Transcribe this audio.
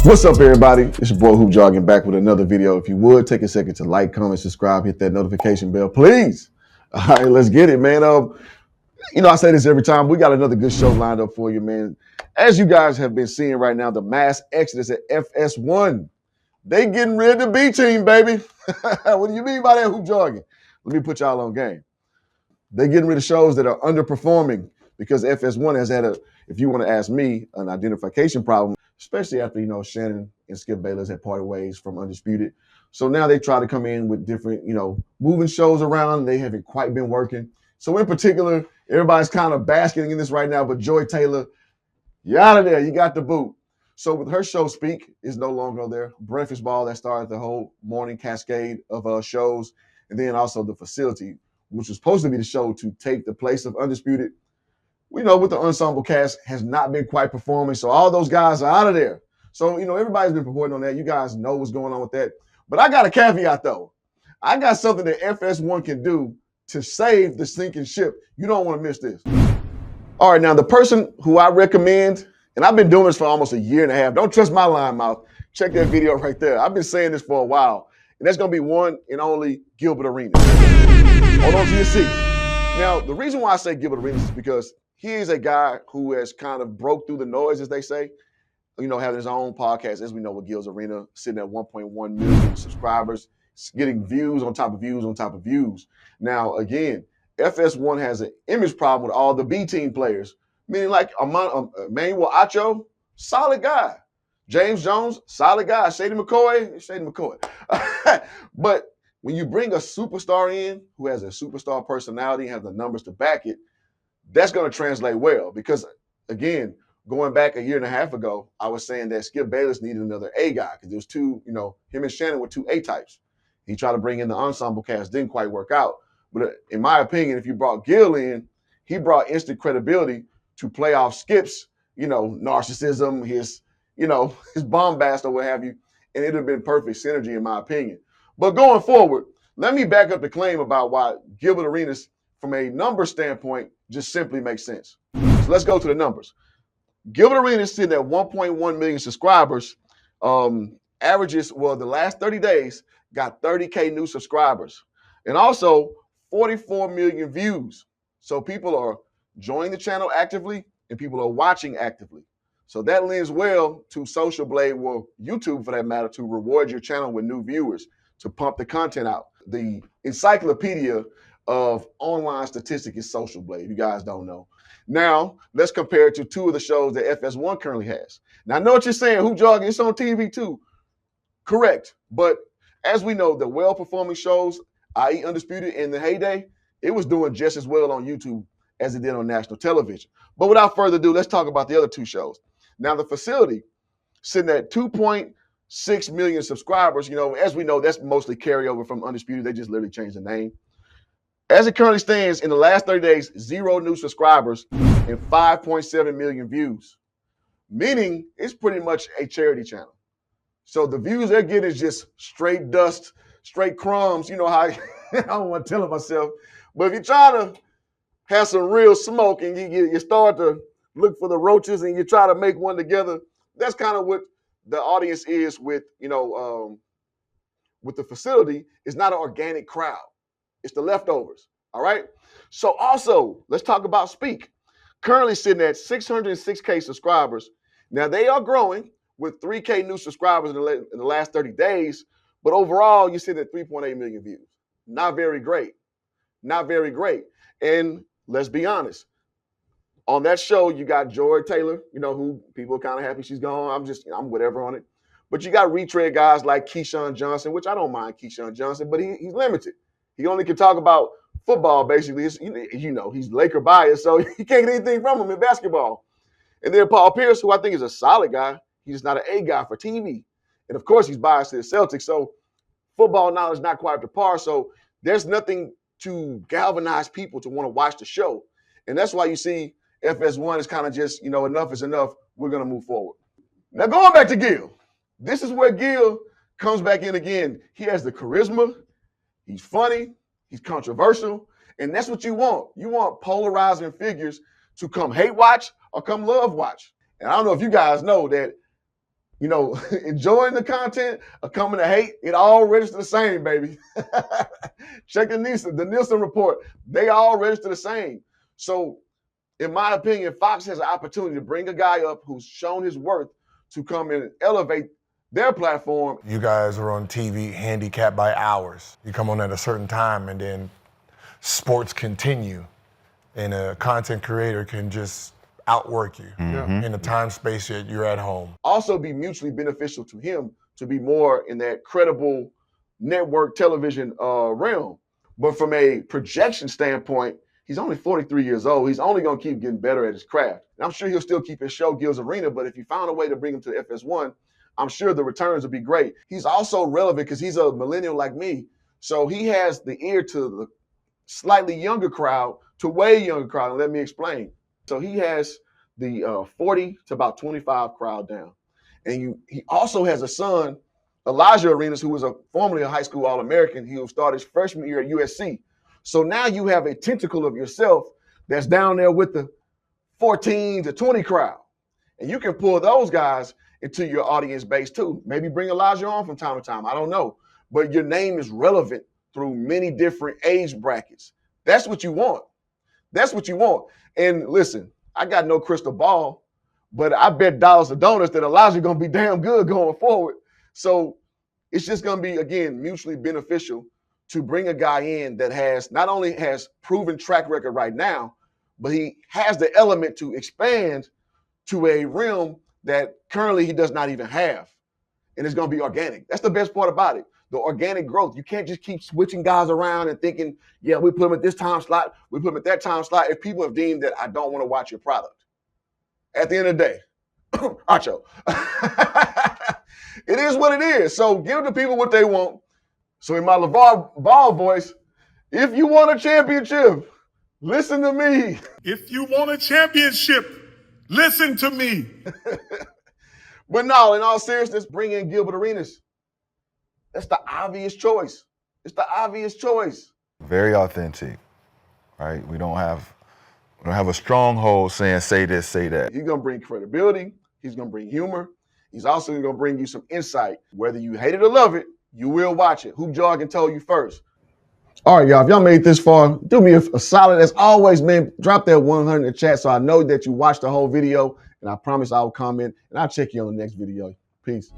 What's up, everybody? It's your boy Hoop Jargon back with another video. If you would take a second to like, comment, subscribe, hit that notification bell, please. All right, let's get it, man. I say this every time. We got another good show lined up for you, man. As you guys have been seeing right now, the mass exodus at FS1. They getting rid of the B team, baby. What do you mean by that, Hoop Jargon? Let me put y'all on game. They're getting rid of shows that are underperforming because FS1 has had if you want to ask me, an identification problem, especially after, Shannon and Skip Bayless had parted ways from Undisputed. So now they try to come in with different, moving shows around. They haven't quite been working. So in particular, everybody's kind of basking in this right now, but Joy Taylor, you're out of there. You got the boot. So with her show, Speak is no longer there. Breakfast Ball, that started the whole morning cascade of shows. And then also The Facility, which was supposed to be the show to take the place of Undisputed. We know with the ensemble cast has not been quite performing. So all those guys are out of there. So, everybody's been reporting on that. You guys know what's going on with that. But I got a caveat, though. I got something that FS1 can do to save the sinking ship. You don't want to miss this. All right, now the person who I recommend, and I've been doing this for almost a year and a half. Don't trust my line mouth. Check that video right there. I've been saying this for a while. And that's going to be one and only Gilbert Arenas. Hold on to your seats. Now, the reason why I say Gilbert Arenas is because he is a guy who has kind of broke through the noise, as they say, having his own podcast, as we know, with Gil's Arena, sitting at 1.1 million subscribers, getting views on top of views on top of views. Now, again, FS1 has an image problem with all the B team players, meaning like Emmanuel Acho, solid guy. James Jones, solid guy. Shady McCoy. But when you bring a superstar in who has a superstar personality, has the numbers to back it, that's going to translate well. Because, again, going back a year and a half ago, I was saying that Skip Bayless needed another A guy because there was two, him and Shannon were two A types. He tried to bring in the ensemble cast, didn't quite work out. But in my opinion, if you brought Gil in, he brought instant credibility to play off Skip's, narcissism, his bombast or what have you, and it would have been perfect synergy in my opinion. But going forward, let me back up the claim about why Gilbert Arenas, from a number standpoint, just simply makes sense. So let's go to the numbers. Gilbert Arenas sitting at 1.1 million subscribers, averages, the last 30 days, got 30K new subscribers. And also 44 million views. So people are joining the channel actively and people are watching actively. So that lends well to Social Blade, YouTube for that matter, to reward your channel with new viewers, to pump the content out. The encyclopedia of online statistics is Social Blade, if you guys don't know. Now, let's compare it to two of the shows that FS1 currently has. Now, I know what you're saying, Hoop Jargon, it's on TV too. Correct. But as we know, the well-performing shows, i.e. Undisputed in the heyday, it was doing just as well on YouTube as it did on national television. But without further ado, let's talk about the other two shows. Now, The Facility, sitting at 2.6 million subscribers, as we know, that's mostly carryover from Undisputed. They just literally changed the name. As it currently stands, in the last 30 days, 0 new subscribers and 5.7 million views, meaning it's pretty much a charity channel. So the views they're getting is just straight dust, straight crumbs. You know how I don't want to tell it myself. But if you're trying to have some real smoke and you start to look for the roaches and you try to make one together, that's kind of what the audience is with, with The Facility. It's not an organic crowd. It's the leftovers, all right? So also, let's talk about Speak. Currently sitting at 606K subscribers. Now, they are growing with 3K new subscribers in the last 30 days, but overall, you're sitting at 3.8 million views. Not very great. Not very great. And let's be honest, on that show, you got Joy Taylor, who people are kind of happy she's gone. I'm whatever on it. But you got retread guys like Keyshawn Johnson, which I don't mind Keyshawn Johnson, but he's limited. He only can talk about football, basically. He's Laker biased, so you can't get anything from him in basketball. And then Paul Pierce, who I think is a solid guy. He's just not an A guy for TV. And, of course, he's biased to the Celtics, so football knowledge not quite up to par. So there's nothing to galvanize people to want to watch the show. And that's why you see FS1 is kind of just, enough is enough. We're going to move forward. Now, going back to Gil. This is where Gil comes back in again. He has the charisma. He's funny. He's controversial. And that's what you want. You want polarizing figures to come hate watch or come love watch. And I don't know if you guys know that you know, enjoying the content or coming to hate, it all registers the same, baby. Check the Nielsen report. They all register the same. So, in my opinion, Fox has an opportunity to bring a guy up who's shown his worth to come in and elevate their platform. You guys are on TV handicapped by hours. You come on at a certain time and then sports continue and a content creator can just outwork you in the time space that you're at home. Also be mutually beneficial to him to be more in that credible network television realm. But from a projection standpoint, he's only 43 years old. He's only going to keep getting better at his craft. And I'm sure he'll still keep his show, Gilbert Arenas, but if you found a way to bring him to the FS1, I'm sure the returns will be great. He's also relevant because he's a millennial like me. So he has the ear to the slightly younger crowd to way younger crowd. And let me explain. So he has the 40 to about 25 crowd down. And he also has a son, Elijah Arenas, who was formerly a high school All-American. He will start his freshman year at USC. So now you have a tentacle of yourself that's down there with the 14 to 20 crowd. And you can pull those guys into your audience base too. Maybe bring Elijah on from time to time. I don't know. But your name is relevant through many different age brackets. That's what you want. That's what you want. And listen, I got no crystal ball, but I bet dollars to donuts that Elijah's going to be damn good going forward. So it's just going to be, again, mutually beneficial to bring a guy in that has not only has proven track record right now, but he has the element to expand to a realm that currently he does not even have. And it's going to be organic. That's the best part about it. The organic growth. You can't just keep switching guys around and thinking, yeah, we put him at this time slot, we put him at that time slot. If people have deemed that I don't want to watch your product. At the end of the day, Acho. It is what it is. So give the people what they want. So in my LeVar Ball voice, if you want a championship, listen to me. If you want a championship, listen to me. But no, in all seriousness, bring in Gilbert Arenas. That's the obvious choice. It's the obvious choice. Very authentic, right? We don't have a stronghold saying say this, say that. He's gonna bring credibility. He's gonna bring humor. He's also gonna bring you some insight. Whether you hate it or love it, you will watch it. Hoop Jargon told you first. All right, y'all. If y'all made it this far, do me a solid. As always, man, drop that 100 in the chat so I know that you watched the whole video. And I promise I will comment and I'll check you on the next video. Peace.